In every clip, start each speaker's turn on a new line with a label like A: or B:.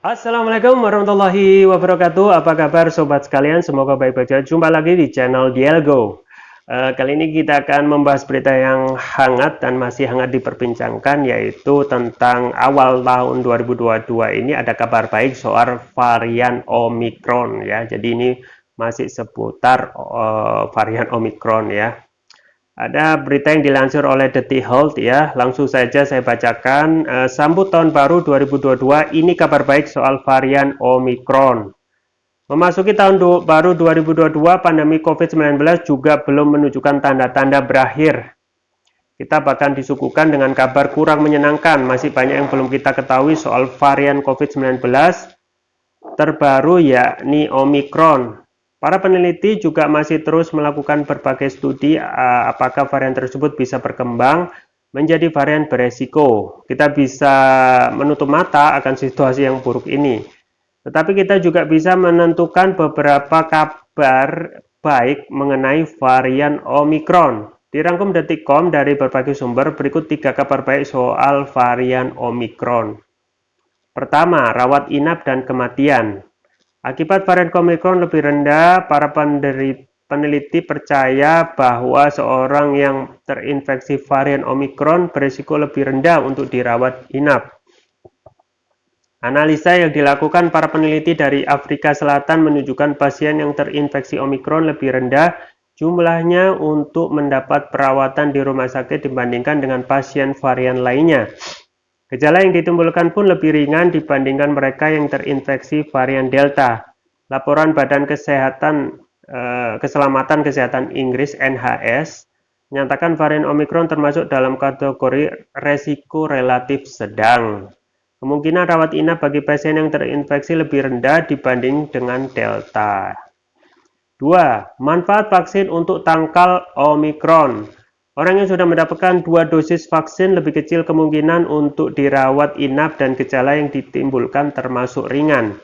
A: Assalamualaikum warahmatullahi wabarakatuh. Apa kabar sobat sekalian? Semoga baik-baik saja. Jumpa lagi di channel Dialgo. Kali ini kita akan membahas berita yang hangat dan masih hangat diperbincangkan, yaitu tentang awal tahun 2022 ini ada kabar baik soal varian Omicron ya. Jadi ini masih seputar varian Omicron ya. Ada berita yang dilansir oleh Detik Health ya, langsung saja saya bacakan. Sambut tahun baru 2022, ini kabar baik soal varian Omicron. Memasuki tahun baru 2022, pandemi COVID-19 juga belum menunjukkan tanda-tanda berakhir. Kita bahkan disuguhkan dengan kabar kurang menyenangkan, masih banyak yang belum kita ketahui soal varian COVID-19 terbaru yakni Omicron. Para peneliti juga masih terus melakukan berbagai studi apakah varian tersebut bisa berkembang menjadi varian beresiko. Kita bisa menutup mata akan situasi yang buruk ini. Tetapi kita juga bisa menentukan beberapa kabar baik mengenai varian Omicron. Dirangkum Detik.com dari berbagai sumber, berikut 3 kabar baik soal varian Omicron. Pertama, rawat inap dan kematian. Akibat varian Omicron lebih rendah, para peneliti percaya bahwa seorang yang terinfeksi varian Omicron berisiko lebih rendah untuk dirawat inap. Analisa yang dilakukan para peneliti dari Afrika Selatan menunjukkan pasien yang terinfeksi Omicron lebih rendah jumlahnya untuk mendapat perawatan di rumah sakit dibandingkan dengan pasien varian lainnya. Gejala yang ditimbulkan pun lebih ringan dibandingkan mereka yang terinfeksi varian Delta. Laporan Badan Keselamatan Kesehatan Inggris (NHS) menyatakan varian Omicron termasuk dalam kategori resiko relatif sedang. Kemungkinan rawat inap bagi pasien yang terinfeksi lebih rendah dibanding dengan Delta. 2. Manfaat vaksin untuk tangkal Omicron. Orang yang sudah mendapatkan 2 dosis vaksin lebih kecil kemungkinan untuk dirawat inap dan gejala yang ditimbulkan termasuk ringan.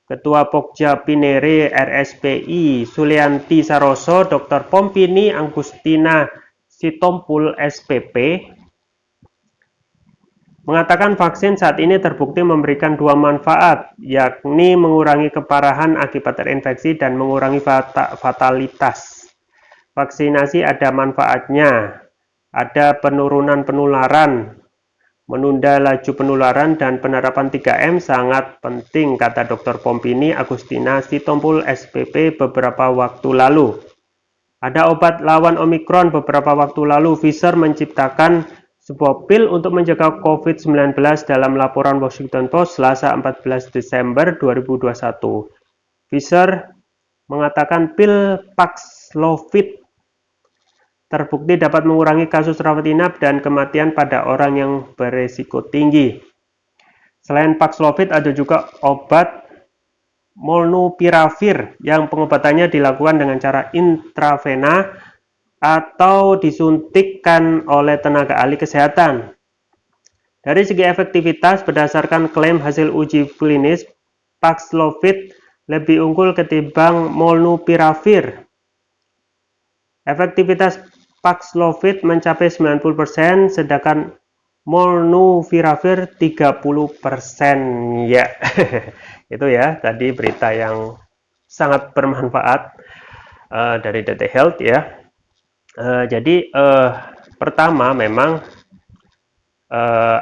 A: Ketua Pokja Pinere RSPI Sulianti Saroso, Dr. Pompini Agustina Sitompul SPP, mengatakan vaksin saat ini terbukti memberikan 2 manfaat, yakni mengurangi keparahan akibat terinfeksi dan mengurangi fatalitas. Vaksinasi ada manfaatnya, ada penurunan penularan, menunda laju penularan, dan penerapan 3M sangat penting, kata Dr. Pompini Agustina Sitompul SPP beberapa waktu lalu. Ada obat lawan Omicron. Beberapa waktu lalu, Pfizer menciptakan sebuah pil untuk menjaga COVID-19 dalam laporan Washington Post Selasa 14 Desember 2021. Pfizer mengatakan pil Paxlovid terbukti dapat mengurangi kasus rawat inap dan kematian pada orang yang beresiko tinggi. Selain Paxlovid, ada juga obat Molnupiravir yang pengobatannya dilakukan dengan cara intravena atau disuntikkan oleh tenaga ahli kesehatan. Dari segi efektivitas, berdasarkan klaim hasil uji klinis, Paxlovid lebih unggul ketimbang Molnupiravir. Efektivitas Paxlovid mencapai 90%, sedangkan Molnupiravir 30%. Ya, itu ya tadi berita yang sangat bermanfaat dari Detik Health ya. Jadi pertama memang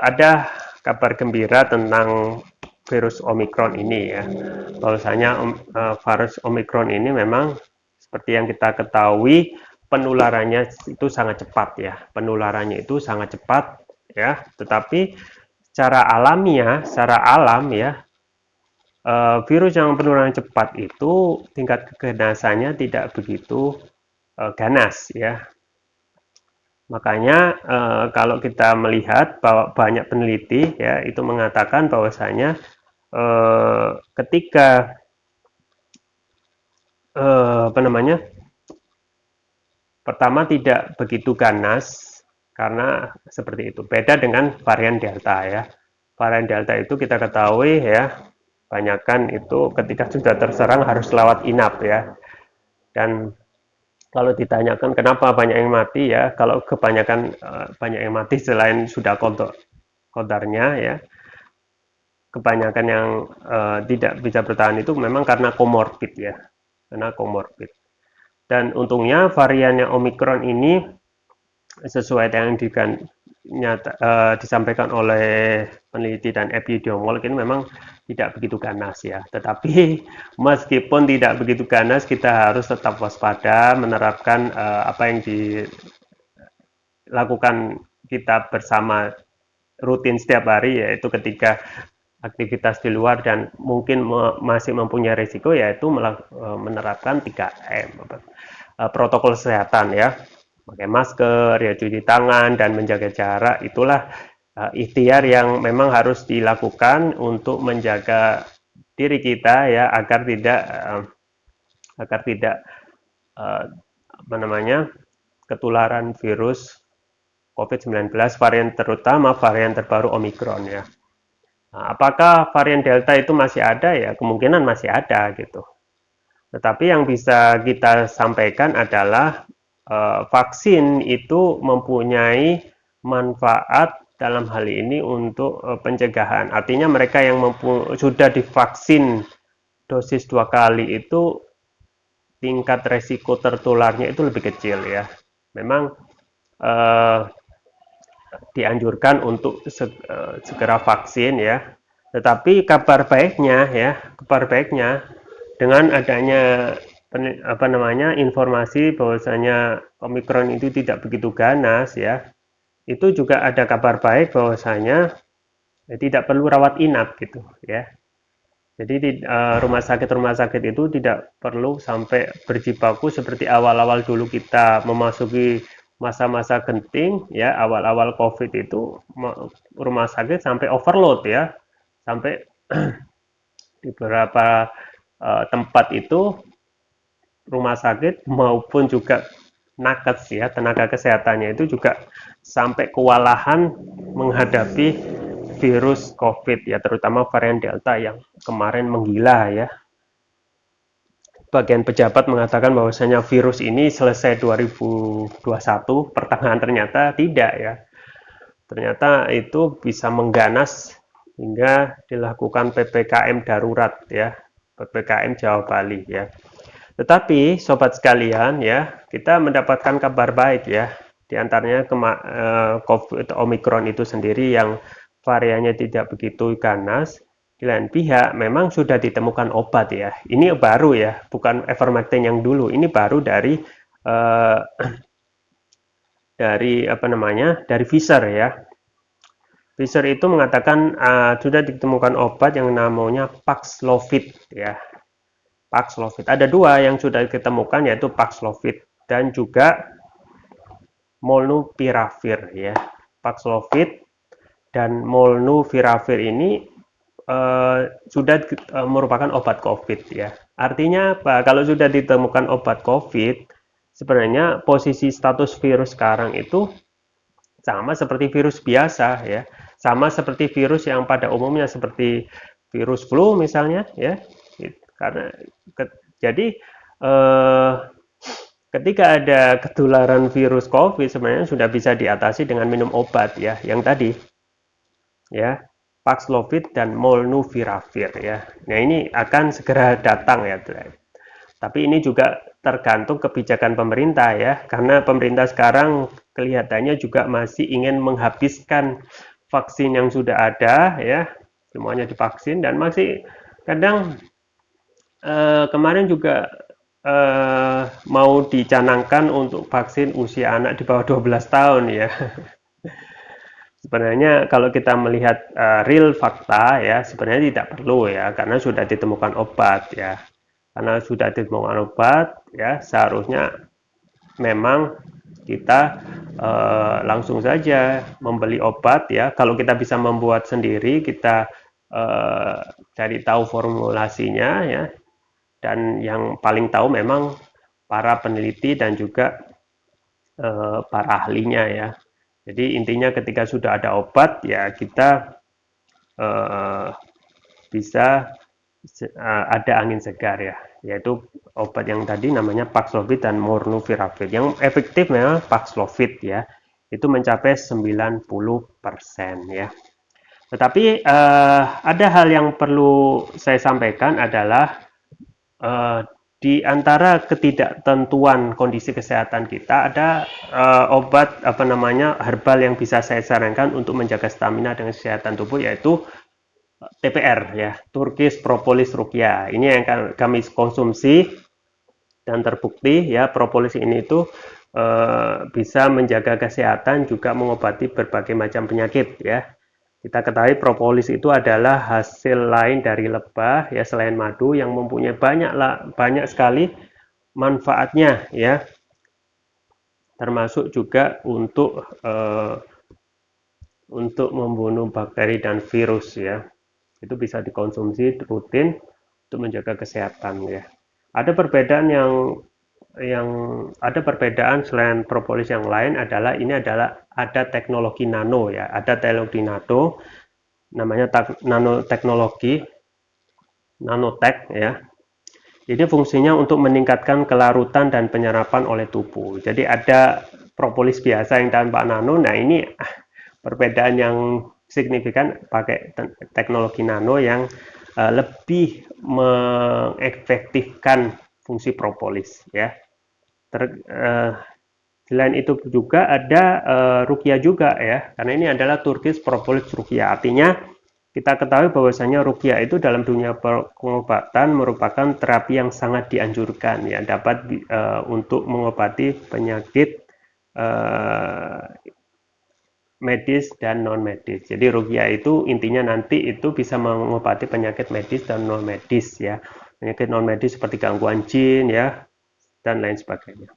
A: ada kabar gembira tentang virus Omicron ini ya. Bahwasanya virus Omicron ini memang seperti yang kita ketahui penularannya itu sangat cepat ya. Penularannya itu sangat cepat ya. Tetapi secara alamiah, secara alam ya, virus yang penularan cepat itu tingkat keganasannya tidak begitu ganas ya. Makanya kalau kita melihat bahwa banyak peneliti ya itu mengatakan bahwasanya ketika pertama tidak begitu ganas karena seperti itu. Beda dengan varian Delta ya. Varian Delta itu kita ketahui ya, banyakkan itu ketika sudah terserang harus lewat inap ya. Dan kalau ditanyakan kenapa banyak yang mati ya, kalau kebanyakan banyak yang mati selain sudah kodarnya ya, kebanyakan yang tidak bisa bertahan itu memang karena komorbid ya, karena komorbid. Dan untungnya variannya Omikron ini sesuai dengan disampaikan oleh peneliti dan epidemiolog ini memang tidak begitu ganas ya. Tetapi meskipun tidak begitu ganas, kita harus tetap waspada, menerapkan apa yang dilakukan kita bersama rutin setiap hari, yaitu ketika aktivitas di luar dan mungkin masih mempunyai risiko, yaitu menerapkan 3M, protokol kesehatan ya, pakai masker, ya cuci tangan dan menjaga jarak. Itulah ikhtiar yang memang harus dilakukan untuk menjaga diri kita ya, agar tidak apa namanya, ketularan virus COVID-19 varian, terutama varian terbaru Omikron ya. Nah, apakah varian Delta itu masih ada ya? Kemungkinan masih ada gitu. Tetapi yang bisa kita sampaikan adalah vaksin itu mempunyai manfaat dalam hal ini untuk pencegahan. Artinya mereka yang sudah divaksin dosis 2 kali itu tingkat resiko tertularnya itu lebih kecil ya. Memang dianjurkan untuk segera vaksin ya. Tetapi kabar baiknya dengan adanya informasi bahwasanya Omikron itu tidak begitu ganas ya. Itu juga ada kabar baik bahwasanya tidak perlu rawat inap gitu ya. Jadi di rumah sakit itu tidak perlu sampai berjibaku seperti awal-awal dulu kita memasuki masa-masa genting ya, awal-awal COVID itu rumah sakit sampai overload ya, sampai di beberapa tempat itu rumah sakit maupun juga nakes ya, tenaga kesehatannya itu juga sampai kewalahan menghadapi virus COVID ya, terutama varian Delta yang kemarin menggila ya. Bagian pejabat mengatakan bahwasanya virus ini selesai 2021 pertengahan, ternyata tidak ya. Ternyata itu bisa mengganas hingga dilakukan PPKM darurat ya, PPKM Jawa Bali ya. Tetapi sobat sekalian ya, kita mendapatkan kabar baik ya. Di antaranya COVID Omikron itu sendiri yang variannya tidak begitu ganas. Di lain pihak memang sudah ditemukan obat ya. Ini baru ya, bukan ivermectin yang dulu. Ini baru dari dari Pfizer ya. Pfizer itu mengatakan sudah ditemukan obat yang namanya Paxlovid ya. Paxlovid. Ada dua yang sudah ditemukan, yaitu Paxlovid dan juga Molnupiravir ya. Paxlovid dan Molnupiravir ini sudah merupakan obat COVID ya. Artinya apa? Kalau sudah ditemukan obat COVID, sebenarnya posisi status virus sekarang itu sama seperti virus biasa ya. Sama seperti virus yang pada umumnya seperti virus flu misalnya ya. Karena jadi ketika ada ketularan virus COVID sebenarnya sudah bisa diatasi dengan minum obat ya, yang tadi ya, Paxlovid dan Molnupiravir ya. Nah, ini akan segera datang ya. Tapi ini juga tergantung kebijakan pemerintah ya, karena pemerintah sekarang kelihatannya juga masih ingin menghabiskan vaksin yang sudah ada ya, semuanya divaksin, dan masih kadang kemarin juga mau dicanangkan untuk vaksin usia anak di bawah 12 tahun ya. Sebenarnya kalau kita melihat real fakta ya, sebenarnya tidak perlu ya, karena sudah ditemukan obat ya. Karena sudah ditemukan obat ya, seharusnya memang kita langsung saja membeli obat ya. Kalau kita bisa membuat sendiri, kita cari tahu formulasinya ya. Dan yang paling tahu memang para peneliti dan juga para ahlinya ya. Jadi intinya ketika sudah ada obat ya, kita bisa ada angin segar ya, yaitu obat yang tadi namanya Paxlovid dan Molnupiravir. Yang efektif memang Paxlovid ya, itu mencapai 90% ya. Tetapi ada hal yang perlu saya sampaikan adalah di antara ketidaktentuan kondisi kesehatan kita ada obat herbal yang bisa saya sarankan untuk menjaga stamina dan kesehatan tubuh, yaitu TPR ya, Turkish Propolis Ruqyah. Ini yang kami konsumsi dan terbukti ya, propolis ini itu bisa menjaga kesehatan juga mengobati berbagai macam penyakit ya. Kita ketahui propolis itu adalah hasil lain dari lebah ya, selain madu, yang mempunyai banyak sekali manfaatnya ya, termasuk juga untuk membunuh bakteri dan virus ya. Itu bisa dikonsumsi rutin untuk menjaga kesehatan ya. Ada perbedaan selain propolis yang lain adalah ada teknologi nano ya, ada teknologi nano, namanya nanoteknologi, nanotek ya. Ini fungsinya untuk meningkatkan kelarutan dan penyerapan oleh tubuh. Jadi ada propolis biasa yang tanpa nano. Nah, ini perbedaan yang signifikan pakai teknologi nano yang lebih mengefektifkan fungsi propolis ya. Selain itu juga ada ruqyah juga ya, karena ini adalah Turkish Propolis Ruqyah. Artinya kita ketahui bahwasanya ruqyah itu dalam dunia pengobatan merupakan terapi yang sangat dianjurkan ya, dapat untuk mengobati penyakit medis dan non medis. Jadi ruqyah itu intinya nanti itu bisa mengobati penyakit medis dan non medis ya. Penyakit non medis seperti gangguan jin ya dan lain sebagainya.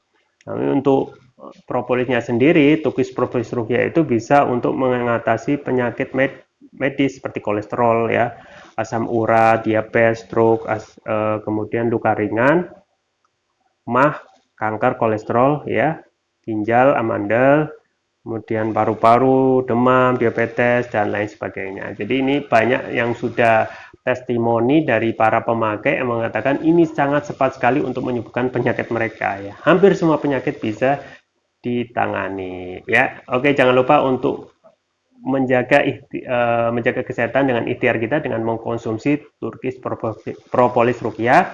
A: Nah, untuk propolisnya sendiri, Turkish Propolis Ruqyah itu bisa untuk mengatasi penyakit medis seperti kolesterol ya, asam urat, diabetes, stroke, kemudian luka ringan, mah, kanker kolesterol ya, ginjal, amandel, kemudian paru-paru, demam, diabetes, dan lain sebagainya. Jadi ini banyak yang sudah testimoni dari para pemakai yang mengatakan ini sangat cepat sekali untuk menyembuhkan penyakit mereka ya. Hampir semua penyakit bisa ditangani ya. Oke, jangan lupa untuk menjaga kesehatan dengan ikhtiar kita dengan mengkonsumsi Turkish Propolis Ruqyah.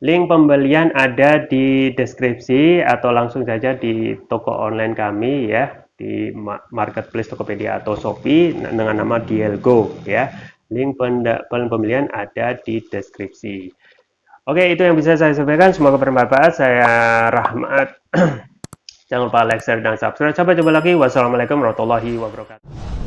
A: Link pembelian ada di deskripsi atau langsung saja di toko online kami ya, di marketplace Tokopedia atau Shopee dengan nama Dielgo ya. Link pembelian ada di deskripsi. Oke, itu yang bisa saya sampaikan. Semoga bermanfaat. Saya Rahmat. Jangan lupa like, share, dan subscribe. Sampai jumpa lagi. Wassalamualaikum warahmatullahi wabarakatuh.